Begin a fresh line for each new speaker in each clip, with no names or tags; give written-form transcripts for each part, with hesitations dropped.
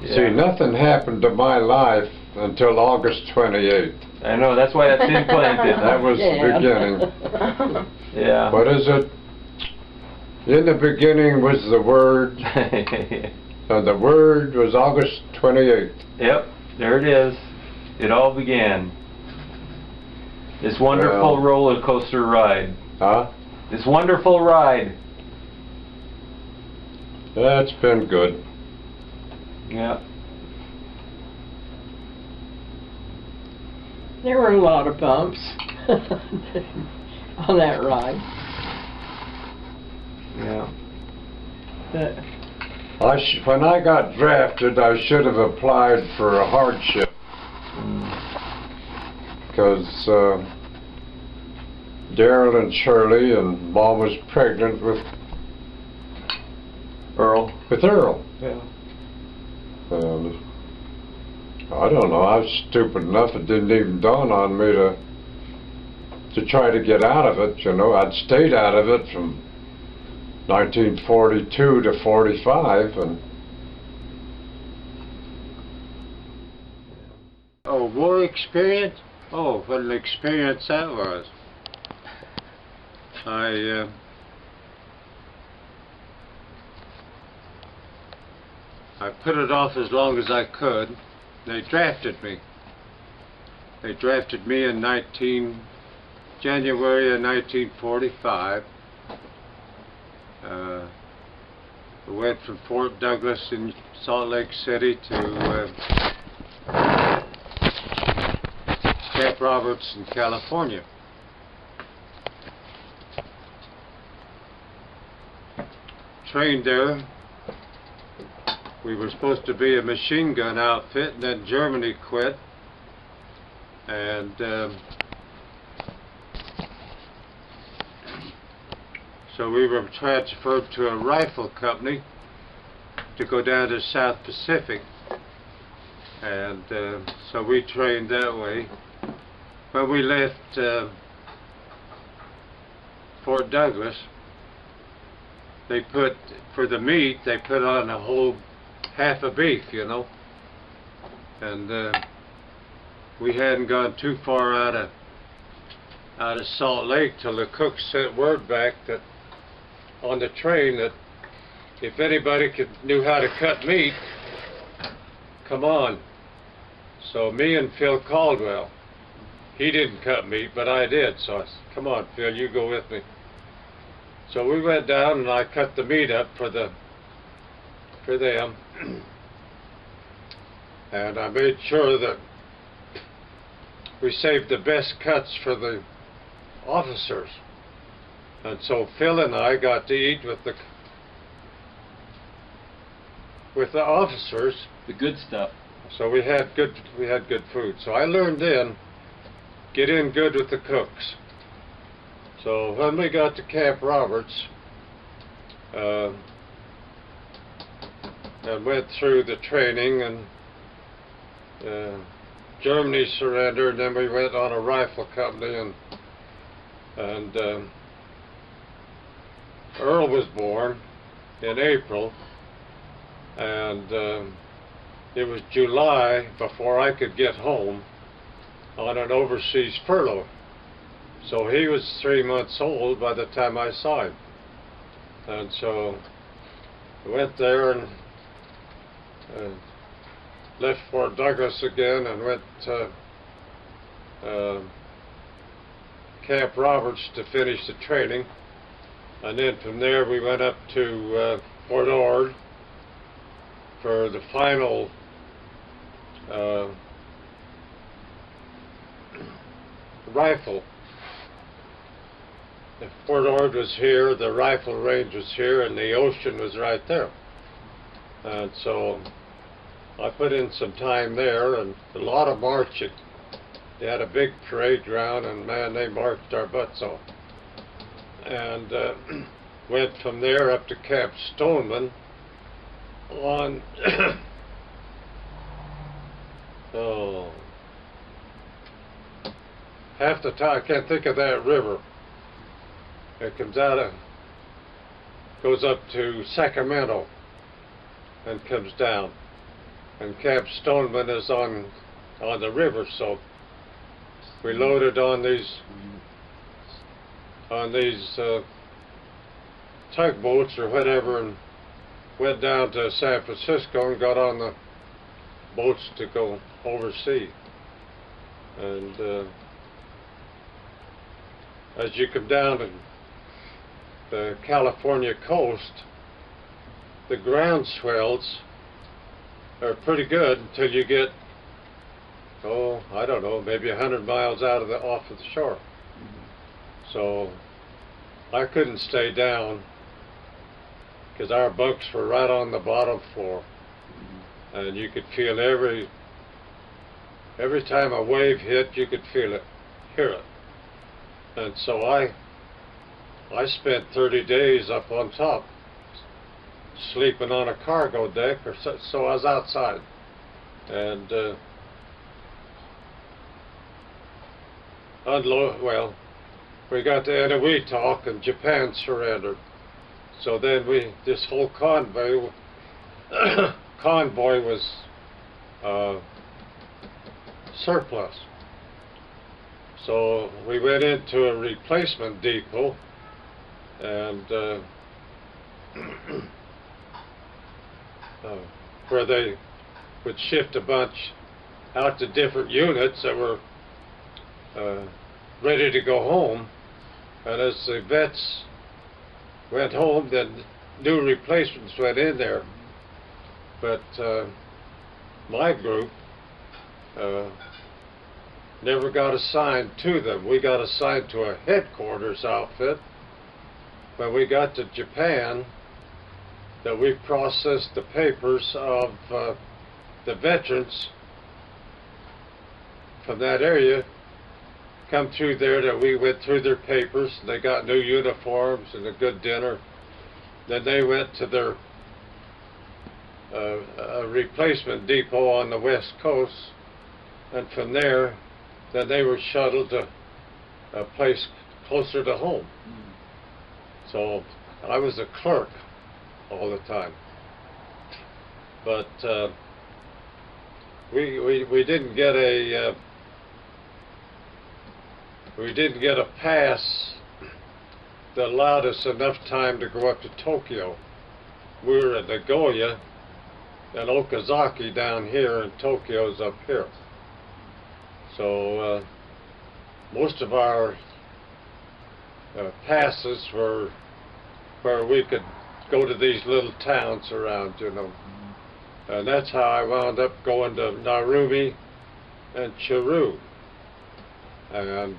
Yeah.
See, nothing happened to my life until August 28th.
I know, that's why that seed planted.
That was the beginning.
Yeah.
What is it? In the beginning was the Word, and the Word was August 28th.
Yep, there it is. It all began. This wonderful roller coaster ride.
Huh?
This wonderful ride.
That's been good.
Yeah.
There were a lot of bumps on that ride.
Yeah.
But
When I got drafted, I should have applied for a hardship. Because Daryl and Shirley and Mom was pregnant with
Earl.
Yeah. And I don't know, I was stupid enough, it didn't even dawn on me to try to get out of it, you know. I'd stayed out of it from 1942 to 45, and
oh, war experience? Oh, what an experience that was. I put it off as long as I could. They drafted me. They drafted me in January of 1945. We went from Fort Douglas in Salt Lake City to Camp Roberts in California. Trained there. We were supposed to be a machine gun outfit, and then Germany quit, and so we were transferred to a rifle company to go down to South Pacific, and so we trained that way. When we left Fort Douglas, they put, for the meat, they put on a whole half a beef, you know, and we hadn't gone too far out of Salt Lake till the cook sent word back that on the train that if anybody knew how to cut meat, come on. So me and Phil Caldwell, he didn't cut meat, but I did, so I said, come on Phil, you go with me. So we went down and I cut the meat up for them, and I made sure that we saved the best cuts for the officers. And so Phil and I got to eat with the officers.
The good stuff.
So we had good food. So I learned then, get in good with the cooks. So when we got to Camp Roberts, and went through the training, and Germany surrendered, and then we went on a rifle company, and Earl was born in April, and it was July before I could get home on an overseas furlough. So he was 3 months old by the time I saw him. And so I went there and left Fort Douglas again and went to Camp Roberts to finish the training. And then from there we went up to Fort Ord for the final rifle. The Fort Ord was here, the rifle range was here, and the ocean was right there. And so I put in some time there, and a lot of marching. They had a big parade ground, and man, they marched our butts off. And went from there up to Camp Stoneman on half the time, I can't think of that river. It comes out of, goes up to Sacramento and comes down. and Camp Stoneman is on the river, so we loaded on these tugboats or whatever, and went down to San Francisco and got on the boats to go overseas. And as you come down to the California coast, the ground swells are pretty good until you get, oh, I don't know, maybe 100 miles off of the shore. So I couldn't stay down because our bunks were right on the bottom floor, and you could feel every time a wave hit, you could feel it, hear it. And so I spent 30 days up on top, sleeping on a cargo deck, or so I was outside. And well, we got to Eniwetok and Japan surrendered. So then this whole convoy was surplus. So we went into a replacement depot, and where they would shift a bunch out to different units that were ready to go home. And as the vets went home, then new replacements went in there. But my group never got assigned to them. We got assigned to a headquarters outfit. When we got to Japan, that we processed the papers of the veterans from that area come through there, that we went through their papers, and they got new uniforms and a good dinner. Then they went to their replacement depot on the West Coast, and from there, then they were shuttled to a place closer to home. So I was a clerk all the time. But we didn't get a pass that allowed us enough time to go up to Tokyo. We were at Nagoya and Okazaki down here, and Tokyo's up here. So most of our passes were where we could go to these little towns around, you know. And that's how I wound up going to Narumi and Chiru. And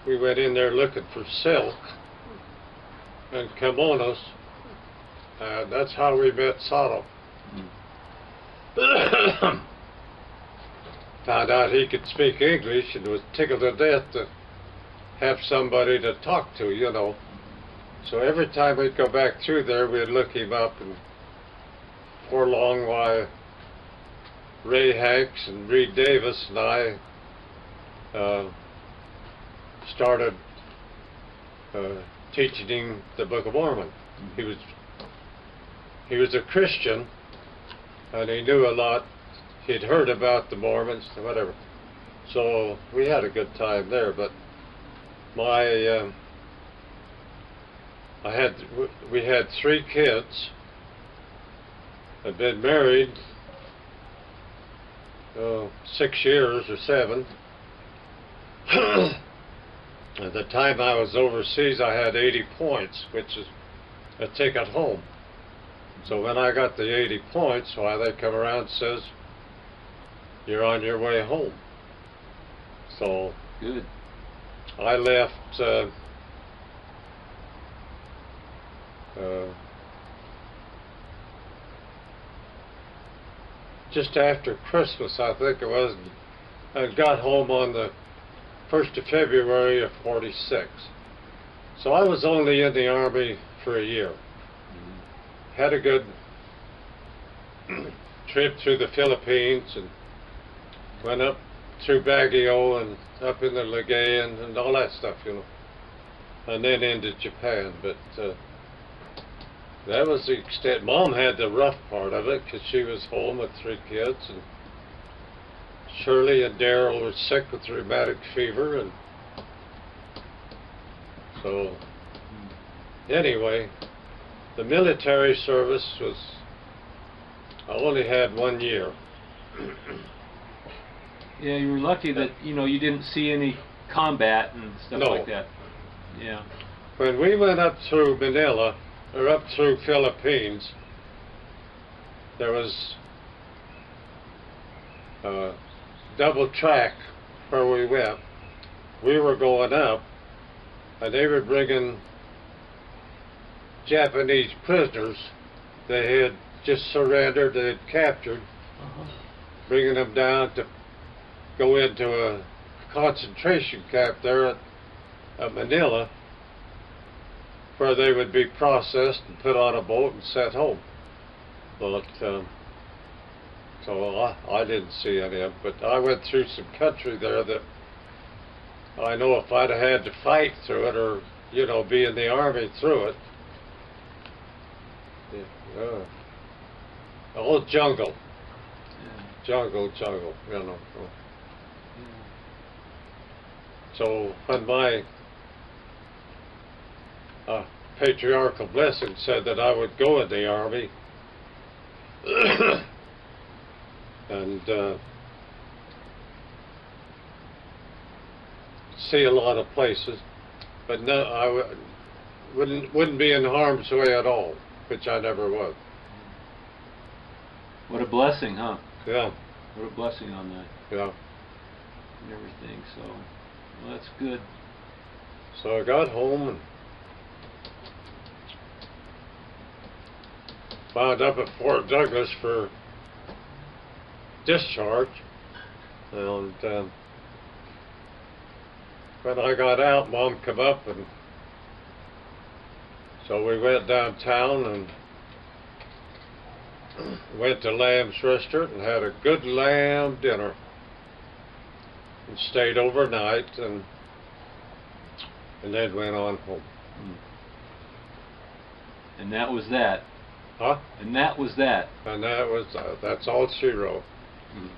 we went in there looking for silk and kimonos, and that's how we met Sato. Found out he could speak English and was tickled to death to have somebody to talk to, you know. So every time we'd go back through there, we'd look him up, and before long, why, Ray Hanks and Reed Davis and I started teaching him the Book of Mormon. He was a Christian, and he knew a lot. He'd heard about the Mormons and whatever. So we had a good time there. But we had 3 kids. I'd been married 6 years or 7. At the time I was overseas, I had 80 points, which is a ticket home. So when I got the 80 points, why, they come around and says, you're on your way home. So
good.
I left just after Christmas, I think it was, and got home on the 1st of February of '46. So I was only in the Army for a year. Had a good trip through the Philippines, and went up through Baguio and up in the Ligayen and all that stuff, you know, and then into Japan. But That was the extent. Mom had the rough part of it because she was home with 3 kids, and Shirley and Daryl were sick with rheumatic fever, and so anyway, the military service was, I only had 1 year.
Yeah, you were lucky that, you know, you didn't see any combat and stuff
No.
like that. Yeah.
When we went up through Manila, or up through Philippines, there was a double track where we went. We were going up, and they were bringing Japanese prisoners they had just surrendered, they had captured, bringing them down to go into a concentration camp there at Manila, where they would be processed and put on a boat and sent home. But so I didn't see any of it, but I went through some country there that I know if I'd have had to fight through it, or, you know, be in the army through it. Yeah. The whole jungle. Jungle, you know. So when my patriarchal blessing said that I would go in the army, and see a lot of places, but no, I wouldn't be in harm's way at all, which I never was.
What a blessing, huh?
Yeah.
What a blessing on that.
Yeah.
And everything, so, well, that's good.
So I got home and wound up at Fort Douglas for discharge, and when I got out, Mom come up, and so we went downtown and went to Lamb's Restaurant and had a good lamb dinner and stayed overnight, and then went on home.
And that was that.
Huh?
And that was that.
And that was that's all she wrote.
Mm.